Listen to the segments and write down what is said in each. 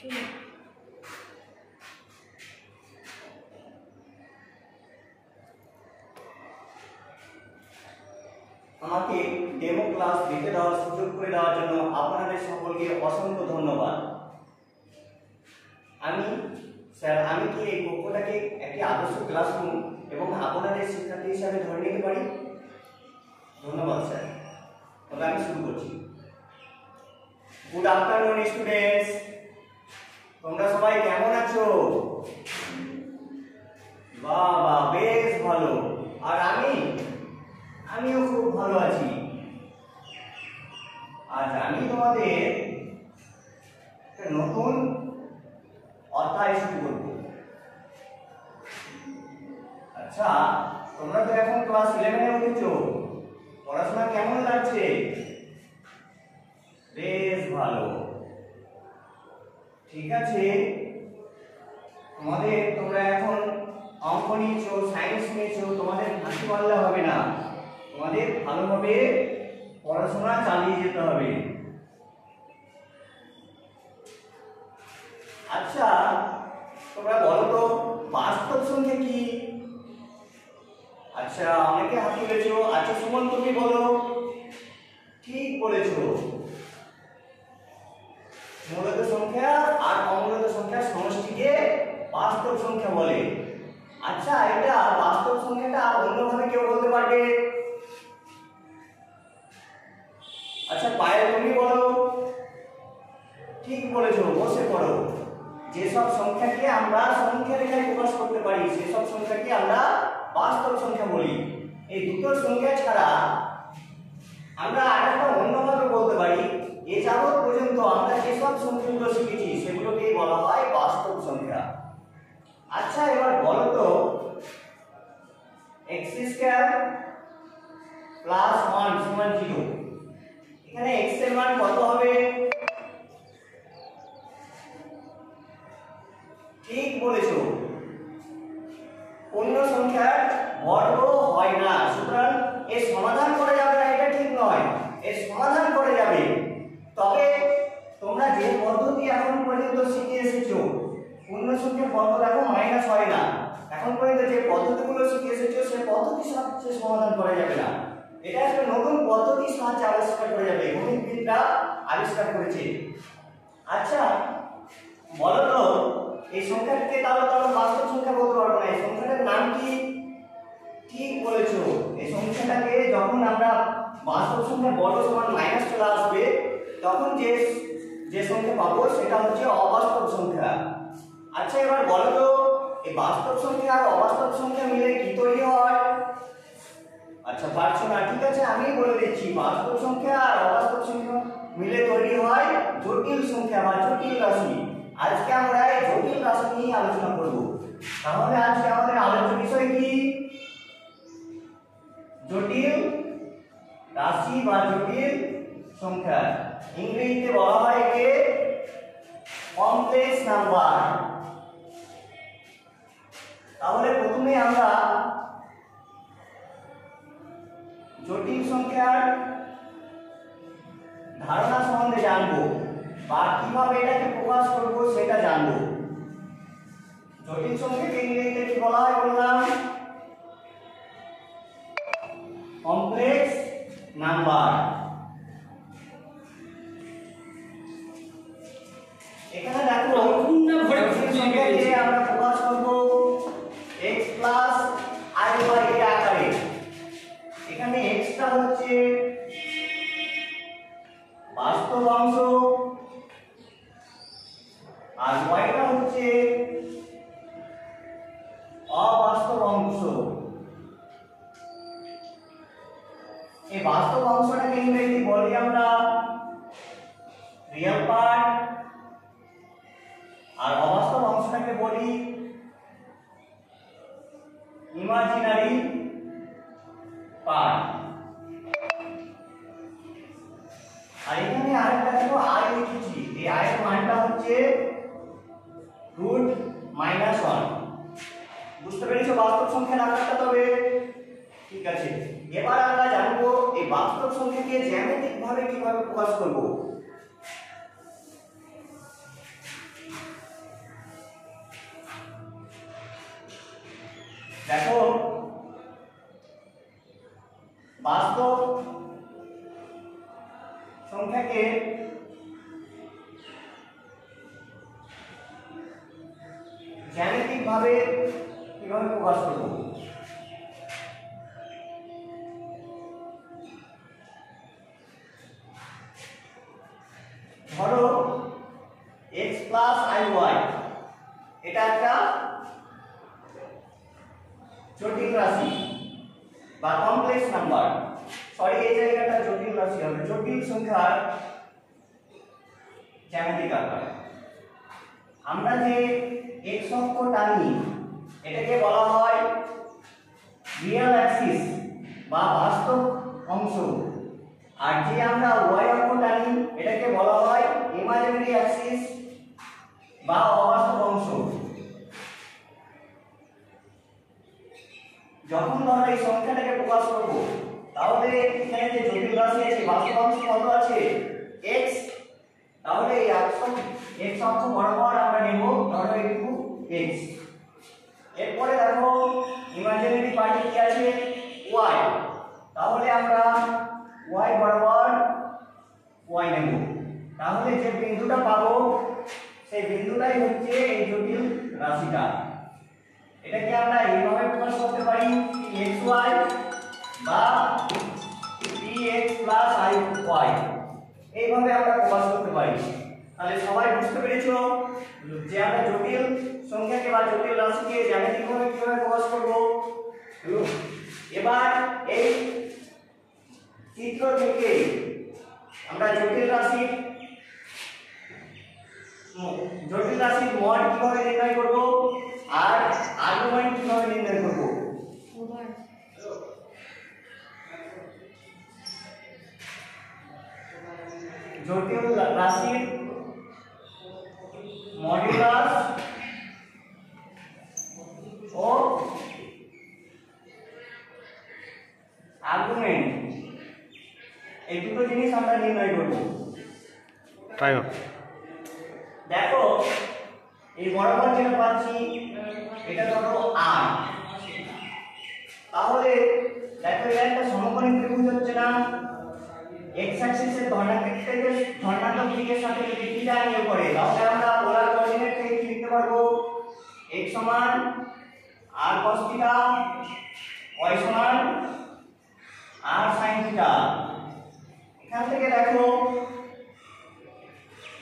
আমাকে demo class দিতে দেওয়ার সুযোগ করে দেওয়ার জন্য আপনাদের সকলকে অসংখ্য ধন্যবাদ। আমি কি এই কক্ষটাকে একটি আদর্শ ক্লাসরুম এবং আপনাদের শিক্ষার্থী হিসাবে ধরে নিতে পারি? ধন্যবাদ স্যার। তবে আমি শুরু করছি। গুড আফটারনুন স্টুডেন্টস, তোমরা সবাই কেমন আছো? বাহ বাহ, বেশ ভালো। আর আমিও খুব ভালো আছি। আজ আমি তোমাদের একটা নতুন অধ্যায় শুরু করব। আচ্ছা, তোমরা তো এখন ক্লাস 11 এ উঠেছো, পড়াশোনা কেমন লাগছে? বেশ ভালো, ঠিক আছে। তোমরা এখন অঙ্ক নিয়েছো, সায়েন্স নিয়েছো, তোমাদের ফাঁকি মারলে হবে না, তোমাদের ভালোভাবে পড়াশোনা চালিয়ে যেতে হবে। আচ্ছা, তোমরা বলো তো বাস্তব সংখ্যা কি? আচ্ছা, অনেকে হাত তুলেছো। আচ্ছা সুমন, তুমি বলো। ঠিক বলেছো, মূলত সংখ্যা আর অমূলত সংখ্যার সমষ্টিকে বাস্তব সংখ্যা বলে। আচ্ছা, এটা বাস্তব সংখ্যাটা অন্যভাবে কেউ বলতে পারবে? আচ্ছা পায়েল, তুমি বলো। ঠিক বলেছো, বসে পড়ো। যেসব সংখ্যাকে আমরা সংখ্যা রেখায় প্রকাশ করতে পারি সেসব সংখ্যাকে আমরা বাস্তব সংখ্যা বলি। এই দুটো সংখ্যা ছাড়া আমরা আরেকটা অন্যভাবে বলতে পারি, এ যাবৎ পর্যন্ত আমরা যেসব সংখ্যাগুলো শিখেছি সেগুলোকে বলা হয় বাস্তব সংখ্যা। আচ্ছা এবার বলো তো, x² + 1 = 0, এখানে x এর মান কত হবে? ঠিক বলেছো, পূর্ণ সংখ্যার বর্গ হয় না, সুতরাং এর সমাধান করা যাবে না, এটা ঠিক নয়। এর সমাধান করা যাবে, তবে তোমরা যে পদ্ধতি এখন পর্যন্ত শিখে এসেছো, পূর্ণ সংখ্যার বর্গ দেখো মাইনাস হয় না, এখন পর্যন্ত যে পদ্ধতিগুলো শিখে এসেছো সেই পদ্ধতির সাহায্যে সমাধান করা যাবে না। এটা একটা নতুন পদ্ধতির সাহায্যে আবিষ্কার করা যাবে, গণিতবিদরা আবিষ্কার করেছে। আচ্ছা বলো তো, এই সংখ্যাটাকে তাহলে বাস্তব সংখ্যা বলতে পারবো না, এই সংখ্যাটার নাম কি? ঠিক বলেছো, এই সংখ্যাটাকে যখন আমরা বাস্তব সংখ্যার বর্গ সমান মাইনাস চলে আসবে তখন যে সংখ্যা পাবো সেটা হচ্ছে অবাস্তব সংখ্যা। আচ্ছা এবার বলো তো, এই বাস্তব সংখ্যা আর অবাস্তব সংখ্যা মিলে কি তৈরি হয়? আচ্ছা পারছো না, ঠিক আছে আমি বলে দিচ্ছি, বাস্তব সংখ্যা আর অবাস্তব সংখ্যা মিলে তৈরি হয় জটিল সংখ্যা বা জটিল রাশি। আজকে আমরা এই জটিল রাশি নিয়ে আলোচনা করব। তাহলে আজকে আমাদের আলোচ্য বিষয় কি? জটিল রাশি বা জটিল সংখ্যা। ইংরেজিতে বলা হয় একে কমপ্লেক্স নাম্বার। তাহলে প্রথমে আমরা জটিল সংখ্যার ধারণা সম্বন্ধে জানবো বা কিভাবে এটাকে প্রকাশ করব সেটা জানবো। জটিল সংখ্যাকে ইংরেজিতে কি বলা হয় বললাম? Complex number. এখানে দেখো সংখ্যাকে আমরা প্রকাশ করব x + i/a আকারে। এখানে x টা হচ্ছে বাস্তব অংশ আর y টা হচ্ছে অবাস্তব অংশ। এই বাস্তব অংশটাকে ইংরেজি বলি আমরা রিয়েল পার্ট আর অবাস্তব অংশটাকে বলি ইমাজিনারি পার্ট। আর এখানে আরেকটা দেখো i লিখেছি, এই i এর মানটা হচ্ছে √-1। বুঝতে পেরেছো বাস্তব সংখ্যার আকারটা? তবে ঠিক আছে, এবার আমরা জানবো এই বাস্তব সংখ্যাকে জ্যামিতিক ভাবে কিভাবে প্রকাশ করব। দেখো বাস্তব সংখ্যাকে জ্যামিতিক ভাবে কিভাবে প্রকাশ করব। ধরো x প্লাস iy এটা একটা জটিল রাশি বা কমপ্লেক্স নাম্বার, সরি এই জায়গাটা জটিল রাশি হবে, জটিল সংখ্যার জ্যামিতিক আকার। আমরা যে x অক্ষ টানি এটাকে বলা হয় রিয়েল অ্যাক্সিস বা বাস্তব অংশ, আর যে আমরা y অক্ষ টানি এটাকে বলা হয় ইমাজিনারি অ্যাক্সিস বা অবাস্তব অংশ। যখন আমরা এই সংখ্যাটাকে প্রকাশ করব তাহলে এখানে যে জটিল রাশি আছে বাস্তব অংশ কত আছে x, তাহলে এই x অক্ষ বরাবর আমরা নেব ধরো একটু x। এরপরে দেখো ইমাজিনারি পার্টে কি আছে y, তাহলে আমরা y বরাবর y নেব। তাহলে যে বিন্দুটা পাবো সেই বিন্দুটাই হচ্ছে এই জটিল রাশিটা। এটাকে আমরা এইভাবে প্রকাশ করতে পারি xy বা px iy, এইভাবে আমরা প্রকাশ করতে পারি। তাহলে সবাই বুঝতে পেরেছো যে আমরা জটিল সংখ্যাকে বা জটিল রাশিকে জ্যামিতিকভাবে কিভাবে প্রকাশ করব। এবার এই চিত্র থেকে আমরা জটিল রাশির মড কিভাবে নির্ণয় করব আর আর্গুমেন্ট কিভাবে নির্ণয় করব। জটিল রাশির মডুলাস ও আর্গুমেন্ট এই দুটো জিনিস আমরা নির্ণয় করব। তাই দেখো এই বরাবর যেটা পাচ্ছি এটা ধরো r, তাহলে দেখো এটা একটা সমকোণী ত্রিভুজ হচ্ছে না, x অ্যাক্সিসের ধনাত্মক দিকের সাথে যদি থিটা নিয়োগ করে তাহলে আমরা পোলার কোঅর্ডিনেট থেকে কি লিখতে পারবো x সমান r cos থিটা, y সমান r sin থিটা। এখান থেকে দেখো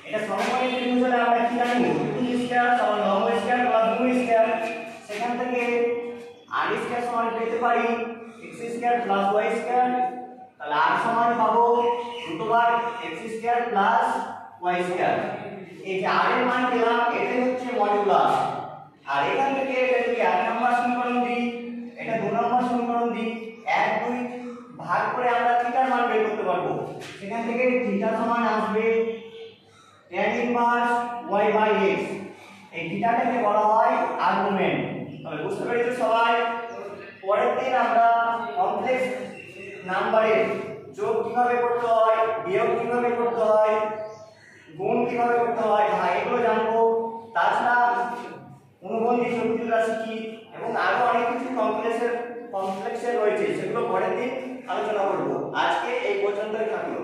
এটা সমকোণী ত্রিভুজ হলে আমরা কি জানি 2 স্কয়ার সমান লম্ব স্কয়ার প্লাস 2 স্কয়ার, সেখান থেকে r স্কয়ার সমান পেতে পারি x square plus y square, তাহলে r সমান পাবো √x square plus y square. এই যে r এর মান পেলাম এটাই হচ্ছে মডুলাস, আর এখান থেকে এটা যদি 1 নম্বর সমীকরণ দিই এটা 2 নম্বর সমীকরণ দিই 1 2 ভাগ করে আমরা থিটার মান বের করতে পারবো। সেখান থেকে থিটা সমান আসবে tan inverse y by x, এই থিটাটাকে বলা হয় আর্গুমেন্ট। তাহলে বুঝতে পেরেছো সবাই। পরের দিন আমরা কমপ্লেক্স নাম্বারের যোগ কিভাবে করতে হয়, বিয়োগ কিভাবে করতে হয়, গুণ কিভাবে করতে হয় এগুলো জানবো। তাছাড়া অনুবন্ধী জটিল রাশি কি এবং আরো অনেক কিছু কমপ্লেক্সের রয়েছে সেগুলো পরের দিন আলোচনা করব। আজকে এই পর্যন্তই থাকলো।